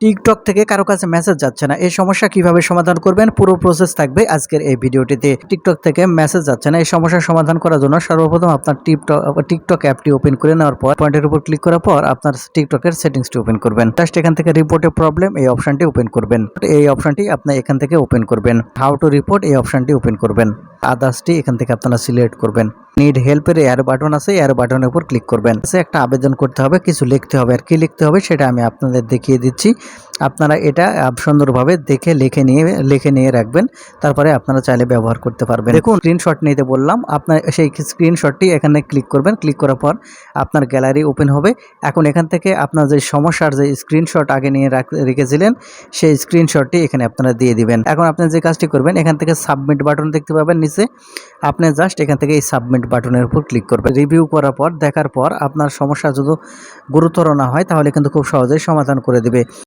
TikTok থেকে কারো কাছে মেসেজ যাচ্ছে না, এই সমস্যা কিভাবে সমাধান করবেন পুরো প্রসেস থাকবে আজকের এই ভিডিওটিতে। টিকটক থেকে মেসেজ যাচ্ছে না, এই সমস্যার সমাধান করার জন্য সর্বপ্রথম আপনার টিকটক অ্যাপটি ওপেন করে নেওয়ার পর পয়েন্টের উপর ক্লিক করার পর আপনার টিকটকের সেটিংসটি ওপেন করবেন। জাস্ট এখান থেকে রিপোর্টে প্রবলেম এই অপশনটি ওপেন করবেন। এই অপশনটি আপনি এখান থেকে ওপেন করবেন। হাউ টু রিপোর্ট এই অপশনটি ওপেন করবেন। আদার্সটি এখান থেকে আপনারা সিলেক্ট করবেন। নিড হেল্পের এয়ার বাটন আছে, এয়ার বাটনের উপর ক্লিক করবেন। একটা আবেদন করতে হবে, কিছু লিখতে হবে, আর কি লিখতে হবে সেটা আমি আপনাদের দেখিয়ে দিচ্ছি। আপনারা এটা সুন্দরভাবে দেখে লিখে নিয়ে রাখবেন, তারপরে আপনারা চাইলে ব্যবহার করতে পারবেন। দেখুন স্ক্রিনশট নিতে বললাম, আপনার সেই স্ক্রিনশটটি এখানে ক্লিক করবেন। ক্লিক করার পর আপনার গ্যালারি ওপেন হবে। এখন এখান থেকে আপনার যে সমস্যার যে স্ক্রিনশট আগে নিয়ে রেখেছিলেন সেই স্ক্রিনশটটি এখানে আপনারা দিয়ে দিবেন। এখন আপনি যে কাজটি করবেন, এখান থেকে সাবমিট বাটন দেখতে পাবেন নিচে, আপনি জাস্ট এখান থেকে এই সাবমিট বাটনের উপর ক্লিক করবেন। রিভিউ করার পর দেখার পর আপনার সমস্যা যদি গুরুতর না হয় তাহলে কিন্তু খুব সহজেই সমাধান করে দেবে।